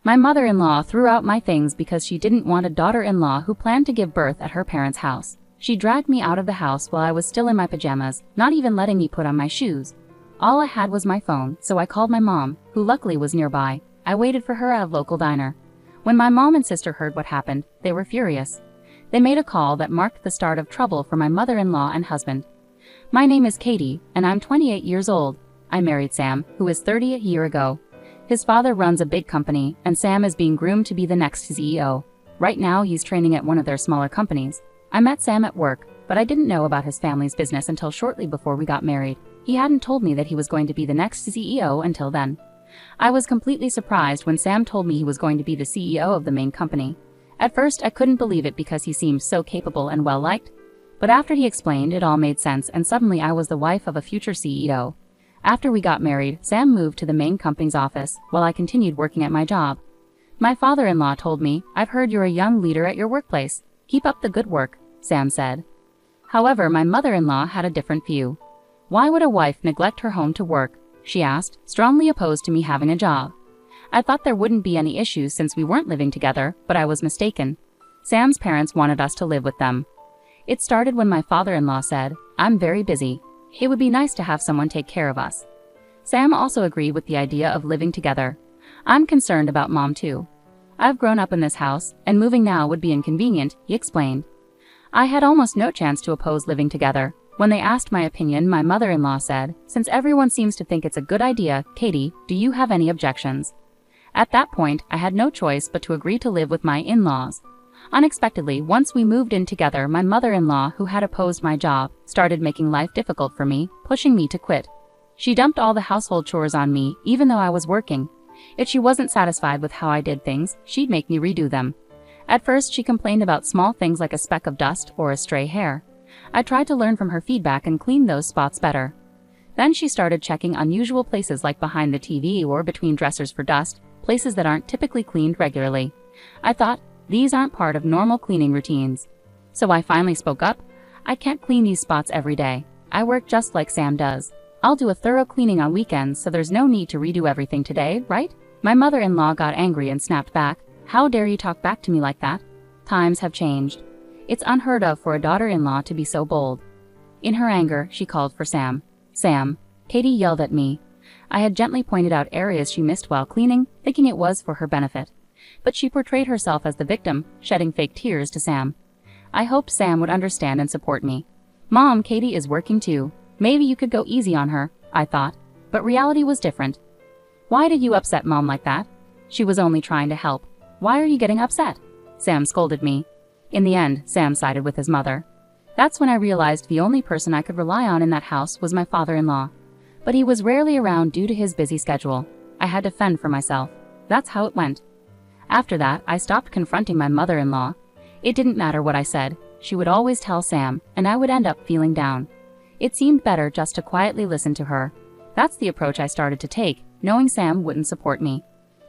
My mother-in-law threw out my things because she didn't want a daughter-in-law who planned to give birth at her parents' house. She dragged me out of the house while I was still in my pajamas, not even letting me put on my shoes. All I had was my phone, so I called my mom, who luckily was nearby. I waited for her at a local diner. When my mom and sister heard what happened, they were furious. They made a call that marked the start of trouble for my mother-in-law and husband. My name is Katie, and I'm 28 years old. I married Sam, who is 30 a year ago. His father runs a big company, and Sam is being groomed to be the next CEO. Right now, he's training at one of their smaller companies. I met Sam at work, but I didn't know about his family's business until shortly before we got married. He hadn't told me that he was going to be the next CEO until then. I was completely surprised when Sam told me he was going to be the CEO of the main company. At first, I couldn't believe it because he seemed so capable and well-liked. But after he explained, it all made sense, and suddenly I was the wife of a future CEO. After we got married, Sam moved to the main company's office, while I continued working at my job. My father-in-law told me, "I've heard you're a young leader at your workplace. Keep up the good work," Sam said. However, my mother-in-law had a different view. "Why would a wife neglect her home to work?" she asked, strongly opposed to me having a job. I thought there wouldn't be any issues since we weren't living together, but I was mistaken. Sam's parents wanted us to live with them. It started when my father-in-law said, "I'm very busy. It would be nice to have someone take care of us." Sam also agreed with the idea of living together. "I'm concerned about Mom too. I've grown up in this house, and moving now would be inconvenient," he explained. I had almost no chance to oppose living together. When they asked my opinion, my mother-in-law said, "Since everyone seems to think it's a good idea, Katie, do you have any objections?" At that point, I had no choice but to agree to live with my in-laws. Unexpectedly, once we moved in together, my mother-in-law, who had opposed my job, started making life difficult for me, pushing me to quit. She dumped all the household chores on me, even though I was working. If she wasn't satisfied with how I did things, she'd make me redo them. At first, she complained about small things like a speck of dust or a stray hair. I tried to learn from her feedback and clean those spots better. Then she started checking unusual places like behind the TV or between dressers for dust, places that aren't typically cleaned regularly. I thought, these aren't part of normal cleaning routines. So I finally spoke up. "I can't clean these spots every day. I work just like Sam does. I'll do a thorough cleaning on weekends, so there's no need to redo everything today, right?" My mother-in-law got angry and snapped back. "How dare you talk back to me like that? Times have changed. It's unheard of for a daughter-in-law to be so bold." In her anger, she called for Sam. "Sam," Katie yelled at me. I had gently pointed out areas she missed while cleaning, thinking it was for her benefit. But she portrayed herself as the victim, shedding fake tears to Sam. I hoped Sam would understand and support me. "Mom, Katie is working too. Maybe you could go easy on her," I thought. But reality was different. "Why did you upset Mom like that? She was only trying to help. Why are you getting upset?" Sam scolded me. In the end, Sam sided with his mother. That's when I realized the only person I could rely on in that house was my father-in-law. But he was rarely around due to his busy schedule. I had to fend for myself. That's how it went. After that, I stopped confronting my mother-in-law. It didn't matter what I said. She would always tell Sam, and I would end up feeling down. It seemed better just to quietly listen to her. That's the approach I started to take, knowing Sam wouldn't support me.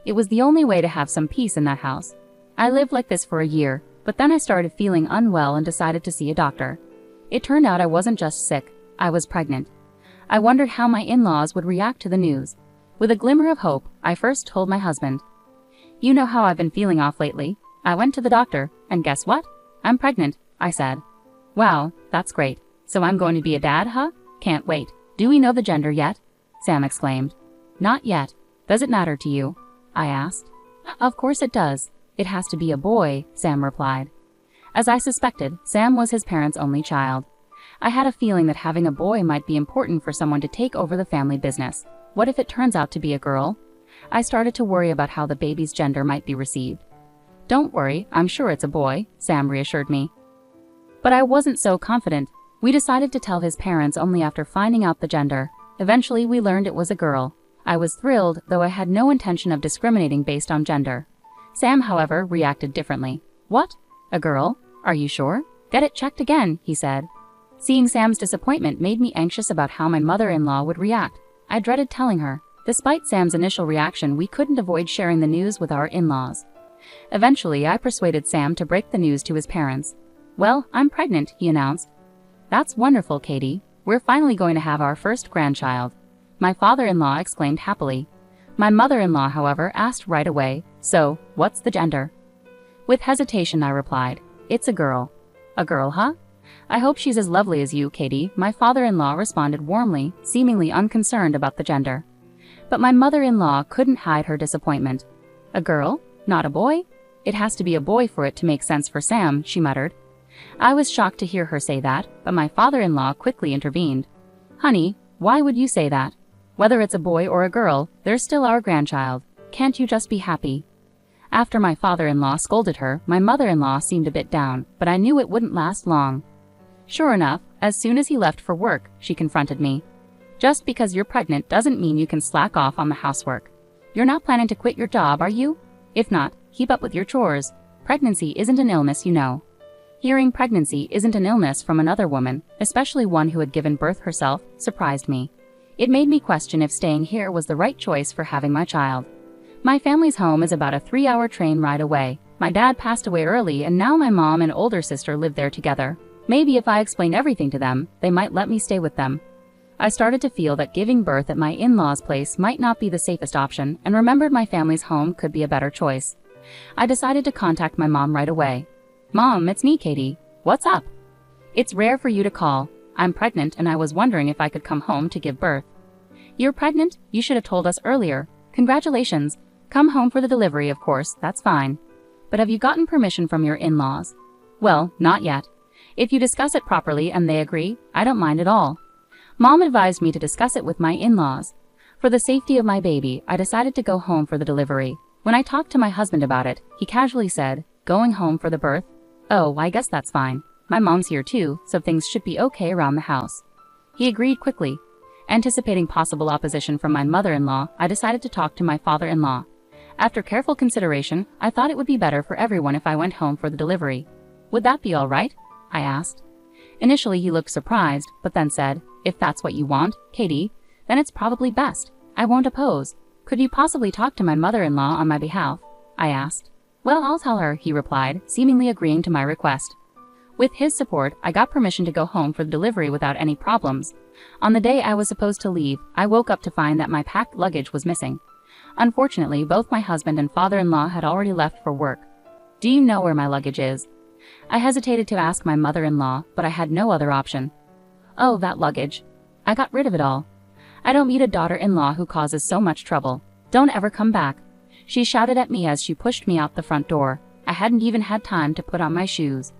It was the only way to have some peace in that house. I lived like this for a year, but then I started feeling unwell and decided to see a doctor. It turned out I wasn't just sick, I was pregnant. I wondered how my in-laws would react to the news. With a glimmer of hope, I first told my husband. "You know how I've been feeling off lately. I went to the doctor, and guess what? I'm pregnant," I said. "Wow, that's great. So I'm going to be a dad, huh? Can't wait. Do we know the gender yet?" Sam exclaimed. "Not yet. Does it matter to you?" I asked. "Of course it does. It has to be a boy," Sam replied. As I suspected, Sam was his parents' only child. I had a feeling that having a boy might be important for someone to take over the family business. What if it turns out to be a girl? I started to worry about how the baby's gender might be received. "Don't worry, I'm sure it's a boy," Sam reassured me. But I wasn't so confident. We decided to tell his parents only after finding out the gender. Eventually, we learned it was a girl. I was thrilled, though I had no intention of discriminating based on gender. Sam, however, reacted differently. "What? A girl? Are you sure? Get it checked again," he said. Seeing Sam's disappointment made me anxious about how my mother-in-law would react. I dreaded telling her. Despite Sam's initial reaction, we couldn't avoid sharing the news with our in-laws. Eventually, I persuaded Sam to break the news to his parents. "Well, I'm pregnant," he announced. "That's wonderful, Katie. We're finally going to have our first grandchild," my father-in-law exclaimed happily. My mother-in-law, however, asked right away, "So, what's the gender?" With hesitation I replied, "It's a girl." "A girl, huh? I hope she's as lovely as you, Katie," my father-in-law responded warmly, seemingly unconcerned about the gender. But my mother-in-law couldn't hide her disappointment. "A girl? Not a boy? It has to be a boy for it to make sense for Sam," she muttered. I was shocked to hear her say that, but my father-in-law quickly intervened. "Honey, why would you say that? Whether it's a boy or a girl, they're still our grandchild. Can't you just be happy?" After my father-in-law scolded her, my mother-in-law seemed a bit down, but I knew it wouldn't last long. Sure enough, as soon as he left for work, she confronted me. "Just because you're pregnant doesn't mean you can slack off on the housework. You're not planning to quit your job, are you? If not, keep up with your chores. Pregnancy isn't an illness, you know." Hearing pregnancy isn't an illness from another woman, especially one who had given birth herself, surprised me. It made me question if staying here was the right choice for having my child. My family's home is about a 3-hour train ride away. My dad passed away early and now my mom and older sister live there together. Maybe if I explain everything to them, they might let me stay with them. I started to feel that giving birth at my in-laws' place might not be the safest option and remembered my family's home could be a better choice. I decided to contact my mom right away. "Mom, it's me, Katie. What's up?" "It's rare for you to call. I'm pregnant and I was wondering if I could come home to give birth." "You're pregnant? You should have told us earlier. Congratulations. Come home for the delivery, of course, that's fine. But have you gotten permission from your in-laws?" "Well, not yet. If you discuss it properly and they agree, I don't mind at all." Mom advised me to discuss it with my in-laws. For the safety of my baby, I decided to go home for the delivery. When I talked to my husband about it, he casually said, "Going home for the birth? Oh, I guess that's fine. My mom's here too, so things should be okay around the house." He agreed quickly. Anticipating possible opposition from my mother-in-law, I decided to talk to my father-in-law. After careful consideration, I thought it would be better for everyone if I went home for the delivery. "Would that be all right?" I asked. Initially he looked surprised, but then said, "If that's what you want, Katie, then it's probably best. I won't oppose. Could you possibly talk to my mother-in-law on my behalf?" I asked. "Well, I'll tell her," he replied, seemingly agreeing to my request. With his support, I got permission to go home for the delivery without any problems. On the day I was supposed to leave, I woke up to find that my packed luggage was missing. Unfortunately, both my husband and father-in-law had already left for work. "Do you know where my luggage is?" I hesitated to ask my mother-in-law, but I had no other option. "Oh, that luggage. I got rid of it all. I don't need a daughter-in-law who causes so much trouble. Don't ever come back," she shouted at me as she pushed me out the front door. I hadn't even had time to put on my shoes.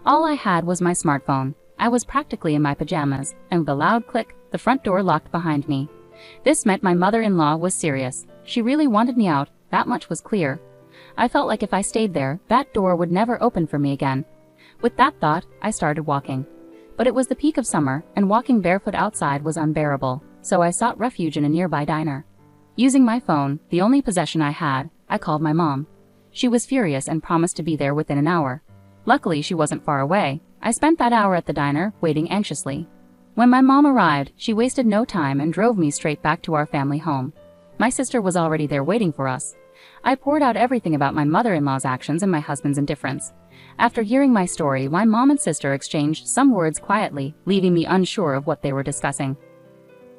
All I had was my smartphone. I was practically in my pajamas, and with a loud click, the front door locked behind me. This meant my mother-in-law was serious. She really wanted me out, that much was clear. I felt like if I stayed there, that door would never open for me again. With that thought, I started walking. But it was the peak of summer, and walking barefoot outside was unbearable, so I sought refuge in a nearby diner. Using my phone, the only possession I had, I called my mom. She was furious and promised to be there within an hour. Luckily, she wasn't far away. I spent that hour at the diner, waiting anxiously. When my mom arrived, she wasted no time and drove me straight back to our family home. My sister was already there waiting for us. I poured out everything about my mother-in-law's actions and my husband's indifference. After hearing my story, my mom and sister exchanged some words quietly, leaving me unsure of what they were discussing.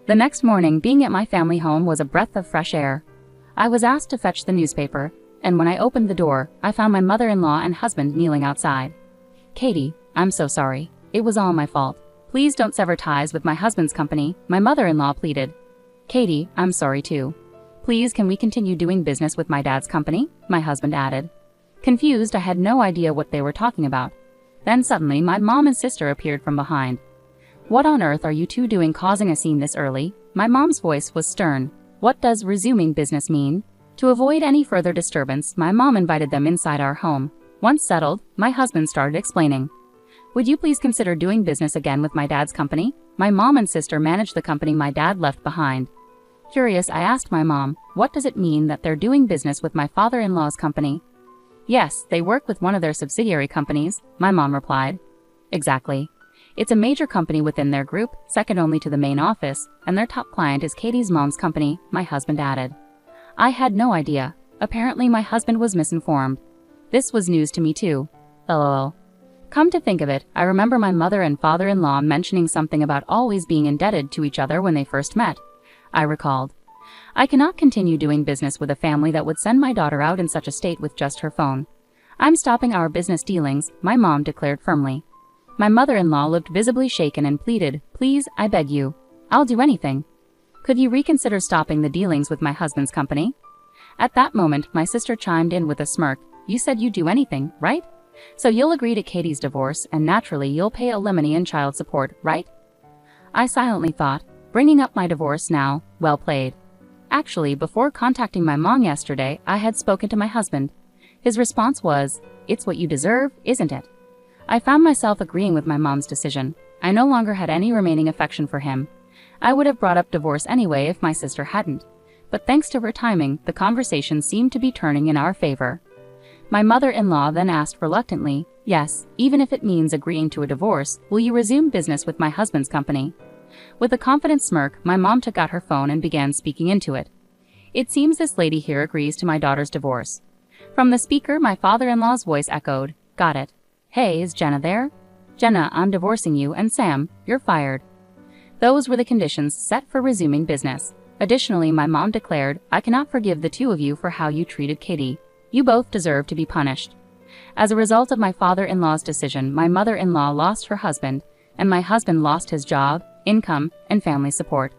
The next morning, being at my family home was a breath of fresh air. I was asked to fetch the newspaper, and when I opened the door, I found my mother-in-law and husband kneeling outside. "Katie, I'm so sorry. It was all my fault. Please don't sever ties with my husband's company," my mother-in-law pleaded. "Katie, I'm sorry too. Please, can we continue doing business with my dad's company?" my husband added. Confused, I had no idea what they were talking about. Then suddenly, my mom and sister appeared from behind. "What on earth are you two doing causing a scene this early?" My mom's voice was stern. "What does resuming business mean?" To avoid any further disturbance, my mom invited them inside our home. Once settled, my husband started explaining. "Would you please consider doing business again with my dad's company? My mom and sister manage the company my dad left behind." Curious, I asked my mom, "What does it mean that they're doing business with my father-in-law's company?" "Yes, they work with one of their subsidiary companies," my mom replied. "Exactly. It's a major company within their group, second only to the main office, and their top client is Katie's mom's company," my husband added. I had no idea. Apparently my husband was misinformed. This was news to me too. LOL. Come to think of it, I remember my mother and father-in-law mentioning something about always being indebted to each other when they first met. I recalled. I cannot continue doing business with a family that would send my daughter out in such a state with just her phone. I'm stopping our business dealings, my mom declared firmly. My mother-in-law looked visibly shaken and pleaded, "Please, I beg you. I'll do anything. Could you reconsider stopping the dealings with my husband's company?" At that moment, my sister chimed in with a smirk. "You said you'd do anything, right? So you'll agree to Katie's divorce, and naturally you'll pay alimony and child support, right?" I silently thought, bringing up my divorce now, well played. Actually, before contacting my mom yesterday, I had spoken to my husband. His response was, "It's what you deserve, isn't it?" I found myself agreeing with my mom's decision. I no longer had any remaining affection for him. I would have brought up divorce anyway if my sister hadn't. But thanks to her timing, the conversation seemed to be turning in our favor. My mother-in-law then asked reluctantly, "Yes, even if it means agreeing to a divorce, will you resume business with my husband's company?" With a confident smirk, my mom took out her phone and began speaking into it. "It seems this lady here agrees to my daughter's divorce." From the speaker, my father-in-law's voice echoed, "Got it. Hey, is Jenna there? Jenna, I'm divorcing you, and Sam, you're fired." Those were the conditions set for resuming business. Additionally, my mom declared, "I cannot forgive the two of you for how you treated Katie. You both deserve to be punished." As a result of my father-in-law's decision, my mother-in-law lost her husband, and my husband lost his job, income, and family support.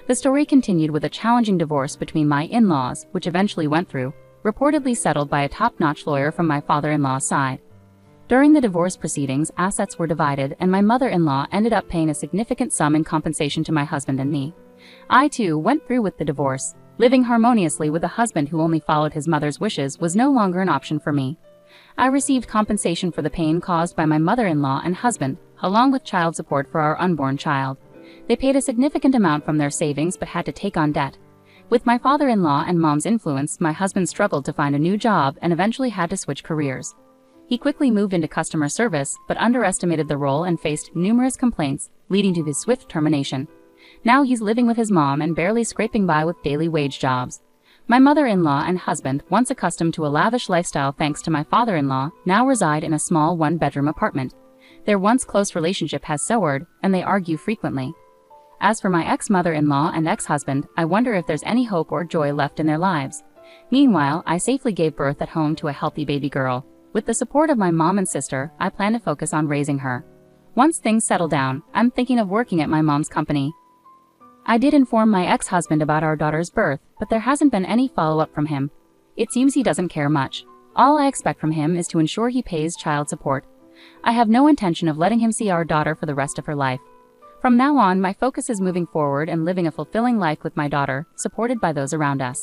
The story continued with a challenging divorce between my in-laws, which eventually went through, reportedly settled by a top-notch lawyer from my father-in-law's side. During the divorce proceedings, assets were divided, and my mother-in-law ended up paying a significant sum in compensation to my husband and me. I, too, went through with the divorce. Living harmoniously with a husband who only followed his mother's wishes was no longer an option for me. I received compensation for the pain caused by my mother-in-law and husband, along with child support for our unborn child. They paid a significant amount from their savings but had to take on debt. With my father-in-law and mom's influence, my husband struggled to find a new job and eventually had to switch careers. He quickly moved into customer service, but underestimated the role and faced numerous complaints, leading to his swift termination. Now he's living with his mom and barely scraping by with daily wage jobs. My mother-in-law and husband, once accustomed to a lavish lifestyle thanks to my father-in-law, now reside in a small one-bedroom apartment. Their once close relationship has soured, and they argue frequently. As for my ex-mother-in-law and ex-husband, I wonder if there's any hope or joy left in their lives. Meanwhile, I safely gave birth at home to a healthy baby girl. With the support of my mom and sister, I plan to focus on raising her. Once things settle down, I'm thinking of working at my mom's company. I did inform my ex-husband about our daughter's birth, but there hasn't been any follow-up from him. It seems he doesn't care much. All I expect from him is to ensure he pays child support. I have no intention of letting him see our daughter for the rest of her life. From now on, my focus is moving forward and living a fulfilling life with my daughter, supported by those around us.